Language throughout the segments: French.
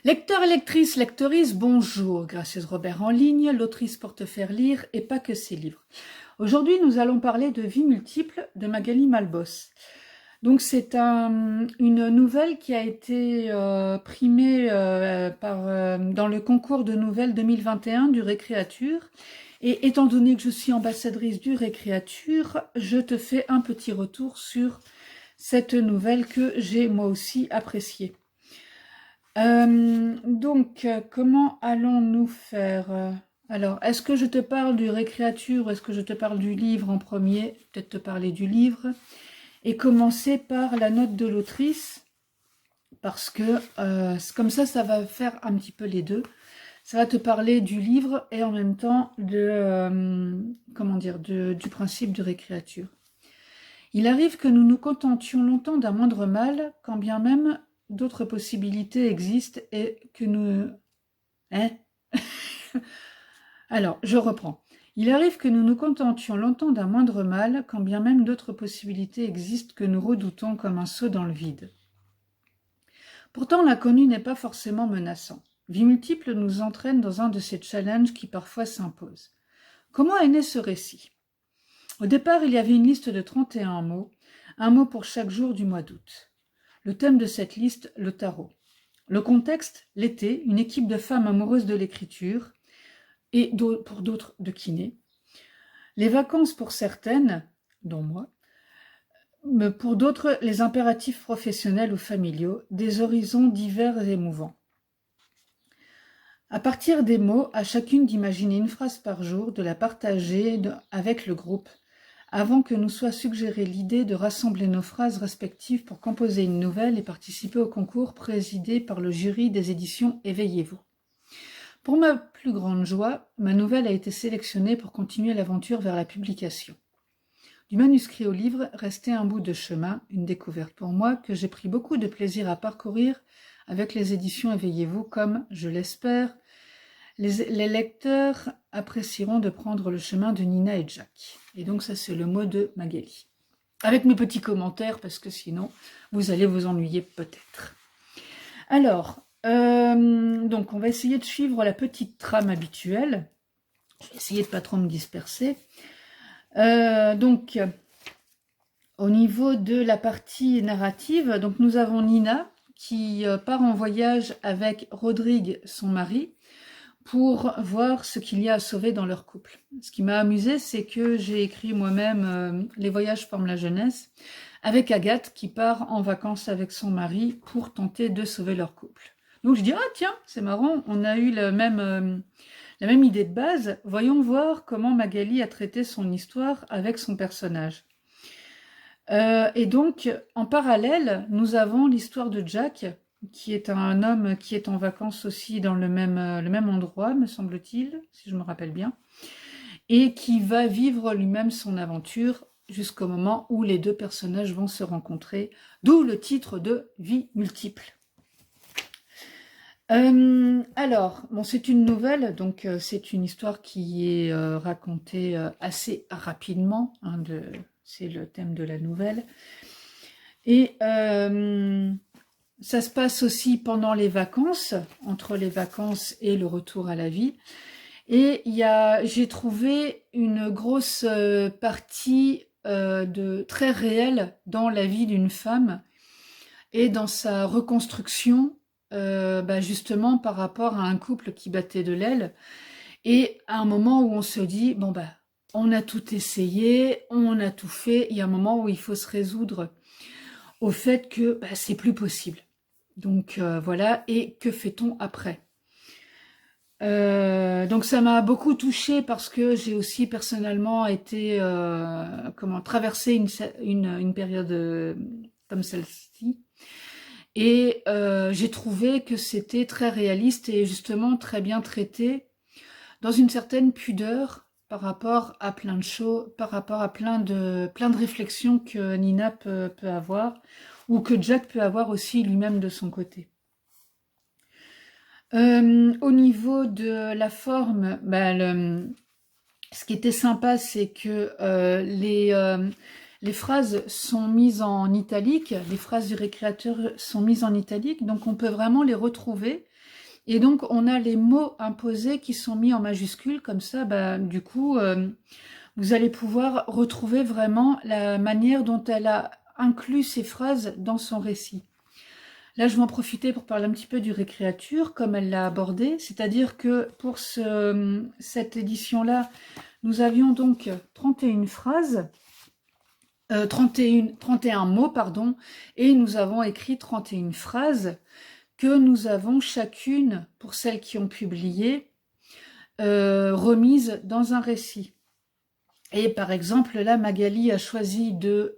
Lecteurs et lectrices, lectrices, bonjour. Gracieuse Robert en ligne, l'autrice porte faire lire et pas que ses livres. Aujourd'hui, nous allons parler de Vie multiple de Magali Malbos. Donc c'est une nouvelle qui a été primée dans le concours de nouvelles 2021 du Récréature. Et étant donné que je suis ambassadrice du Récréature, je te fais un petit retour sur cette nouvelle que j'ai moi aussi appréciée. Comment allons-nous faire? Alors, est-ce que je te parle du Récréature ou est-ce que je te parle du livre en premier? Peut-être te parler du livre. Et commencer par la note de l'autrice, parce que comme ça va faire un petit peu les deux. Ça va te parler du livre et en même temps du principe de Récréature. Il arrive que nous nous contentions longtemps d'un moindre mal, quand bien même d'autres possibilités existent et que nous... Hein? Alors, je reprends. Il arrive que nous nous contentions longtemps d'un moindre mal, quand bien même d'autres possibilités existent que nous redoutons comme un saut dans le vide. Pourtant, l'inconnu n'est pas forcément menaçant. Vie multiple nous entraîne dans un de ces challenges qui parfois s'imposent. Comment est né ce récit? Au départ, il y avait une liste de 31 mots, un mot pour chaque jour du mois d'août. Le thème de cette liste, le tarot. Le contexte, l'été, une équipe de femmes amoureuses de l'écriture et pour d'autres de kiné. Les vacances pour certaines, dont moi, mais pour d'autres, les impératifs professionnels ou familiaux, des horizons divers et émouvants. À partir des mots, à chacune d'imaginer une phrase par jour, de la partager avec le groupe, avant que nous soit suggérée l'idée de rassembler nos phrases respectives pour composer une nouvelle et participer au concours présidé par le jury des éditions Éveillez-vous. Pour ma plus grande joie, ma nouvelle a été sélectionnée pour continuer l'aventure vers la publication. Du manuscrit au livre restait un bout de chemin, une découverte pour moi que j'ai pris beaucoup de plaisir à parcourir avec les éditions Éveillez-vous comme, je l'espère, les lecteurs apprécieront de prendre le chemin de Nina et Jack. Et donc ça c'est le mot de Magali. Avec mes petits commentaires parce que sinon vous allez vous ennuyer peut-être. Alors, donc on va essayer de suivre la petite trame habituelle. Je vais essayer de pas trop me disperser. Au niveau de la partie narrative, donc nous avons Nina qui part en voyage avec Rodrigue, son mari, pour voir ce qu'il y a à sauver dans leur couple. Ce qui m'a amusé, c'est que j'ai écrit moi-même Les voyages forment la jeunesse, avec Agathe qui part en vacances avec son mari pour tenter de sauver leur couple. Donc je dis, ah tiens, c'est marrant, on a eu la même idée de base, voyons voir comment Magali a traité son histoire avec son personnage. Et donc, en parallèle, nous avons l'histoire de Jack, qui est un homme qui est en vacances aussi dans le même endroit, me semble-t-il, si je me rappelle bien, et qui va vivre lui-même son aventure jusqu'au moment où les deux personnages vont se rencontrer, d'où le titre de Vie multiple. Alors, bon, c'est une nouvelle, donc c'est une histoire qui est racontée assez rapidement, hein, c'est le thème de la nouvelle. Et ça se passe aussi pendant les vacances, entre les vacances et le retour à la vie. Et j'ai trouvé une grosse partie très réelle dans la vie d'une femme et dans sa reconstruction, justement par rapport à un couple qui battait de l'aile. Et à un moment où on se dit, bon on a tout essayé, on a tout fait, il y a un moment où il faut se résoudre au fait que c'est plus possible. Donc voilà, et que fait-on après? Donc ça m'a beaucoup touchée parce que j'ai aussi personnellement été traversé une période comme celle-ci, et j'ai trouvé que c'était très réaliste et justement très bien traité dans une certaine pudeur par rapport à plein de choses, par rapport à plein de réflexions que Nina peut avoir, ou que Jack peut avoir aussi lui-même de son côté. Au niveau de la forme, ce qui était sympa, c'est que les phrases sont mises en italique, les phrases du Récréateur sont mises en italique, donc on peut vraiment les retrouver. Et donc, on a les mots imposés qui sont mis en majuscules, comme ça, bah, du coup, vous allez pouvoir retrouver vraiment la manière dont elle a inclus ces phrases dans son récit. Là, je vais en profiter pour parler un petit peu du récréature, comme elle l'a abordé, c'est-à-dire que pour cette édition-là, nous avions donc 31 phrases, 31 mots, pardon, et nous avons écrit 31 phrases que nous avons chacune, pour celles qui ont publié, remises dans un récit. Et par exemple, là, Magali a choisi de...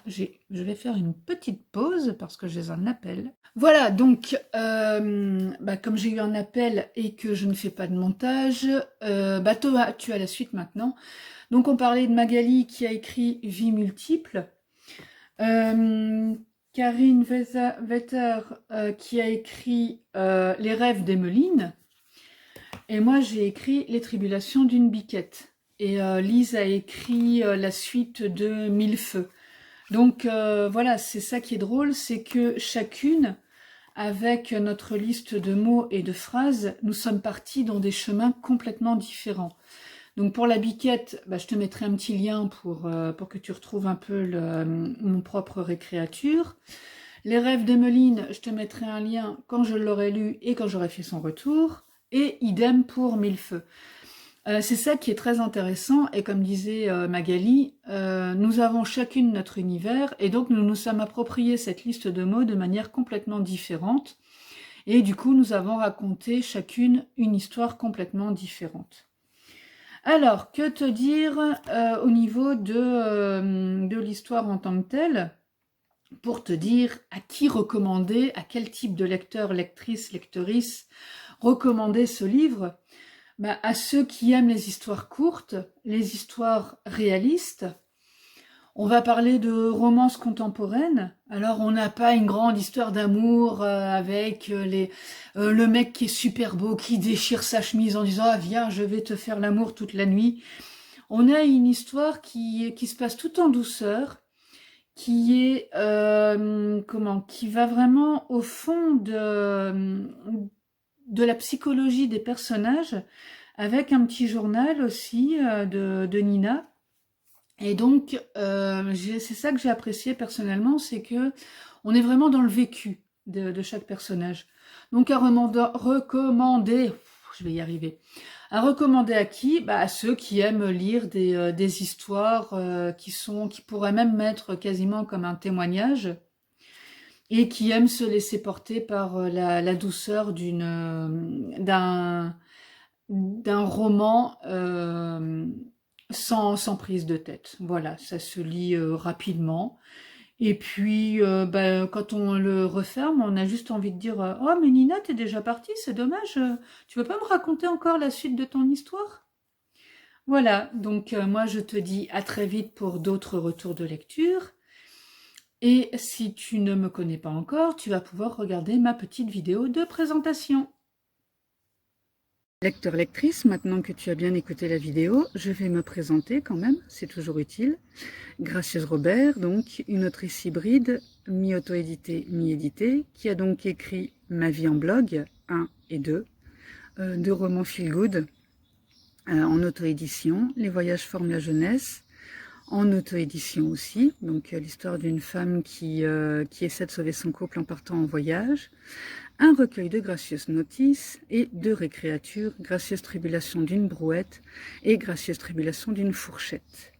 je vais faire une petite pause parce que j'ai un appel. Voilà, donc, comme j'ai eu un appel et que je ne fais pas de montage, toi, tu as la suite maintenant. Donc, on parlait de Magali qui a écrit Vie multiple. Karine Vetter qui a écrit Les rêves d'Emmeline. Et moi, j'ai écrit Les tribulations d'une biquette. Et Lise a écrit la suite de Mille feux. Donc voilà, c'est ça qui est drôle, c'est que chacune, avec notre liste de mots et de phrases, nous sommes partis dans des chemins complètement différents. Donc pour la biquette, je te mettrai un petit lien pour que tu retrouves un peu mon propre récréature. Les rêves d'Emmeline, je te mettrai un lien quand je l'aurai lu et quand j'aurai fait son retour. Et idem pour Mille feux. C'est ça qui est très intéressant, et comme disait Magali, nous avons chacune notre univers, et donc nous nous sommes appropriés cette liste de mots de manière complètement différente, et du coup nous avons raconté chacune une histoire complètement différente. Alors, que te dire au niveau de l'histoire en tant que telle, pour te dire à qui recommander, à quel type de lecteur, lectrice, lectrice recommander ce livre? À ceux qui aiment les histoires courtes, les histoires réalistes. On va parler de romances contemporaines. Alors, on n'a pas une grande histoire d'amour avec le mec qui est super beau, qui déchire sa chemise en disant « Ah, viens, je vais te faire l'amour toute la nuit ». On a une histoire qui se passe tout en douceur, qui est qui va vraiment au fond de la psychologie des personnages, avec un petit journal aussi de Nina. Et donc, c'est ça que j'ai apprécié personnellement, c'est que on est vraiment dans le vécu de chaque personnage. Donc à recommander, je vais y arriver, à recommander à qui? À ceux qui aiment lire des histoires qui pourraient même être quasiment comme un témoignage, et qui aiment se laisser porter par la douceur d'un roman sans prise de tête. Voilà, ça se lit rapidement. Et puis, quand on le referme, on a juste envie de dire « Oh, mais Nina, t'es déjà partie, c'est dommage. Tu veux pas me raconter encore la suite de ton histoire ?» Voilà, donc moi je te dis à très vite pour d'autres retours de lecture. Et si tu ne me connais pas encore, tu vas pouvoir regarder ma petite vidéo de présentation. Lecteur, lectrice, maintenant que tu as bien écouté la vidéo, je vais me présenter quand même, c'est toujours utile. Gracieuse Robert, donc une autrice hybride, mi-auto-éditée, mi-éditée, qui a donc écrit Ma vie en blog 1 et 2, deux romans feel good en auto-édition, Les voyages forment la jeunesse, en auto-édition aussi, donc l'histoire d'une femme qui essaie de sauver son couple en partant en voyage, un recueil de gracieuses notices et deux récréatures, Gracieuse tribulation d'une brouette et Gracieuse tribulation d'une fourchette.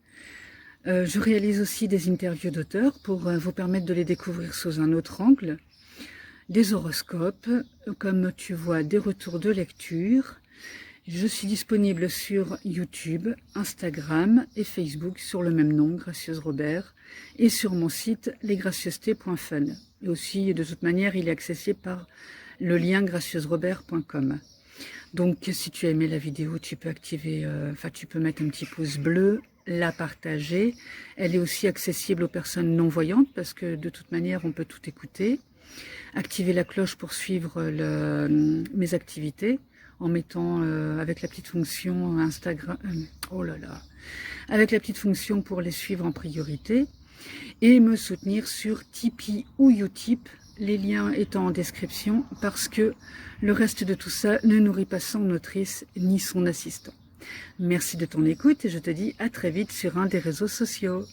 Je réalise aussi des interviews d'auteurs pour vous permettre de les découvrir sous un autre angle, des horoscopes, comme tu vois, des retours de lecture. Je suis disponible sur YouTube, Instagram et Facebook sur le même nom, Gracieuse Robert, et sur mon site lesgracieusetés.fun. Et aussi, de toute manière, il est accessible par le lien gracieusrobert.com. Donc, si tu as aimé la vidéo, tu peux tu peux mettre un petit pouce bleu, la partager. Elle est aussi accessible aux personnes non-voyantes parce que de toute manière, on peut tout écouter. Activer la cloche pour suivre mes activités, en mettant avec la petite fonction Instagram, avec la petite fonction pour les suivre en priorité, et me soutenir sur Tipeee ou Utip. les liens étant en description, parce que le reste de tout ça ne nourrit pas son autrice ni son assistant. Merci de ton écoute et je te dis à très vite sur un des réseaux sociaux.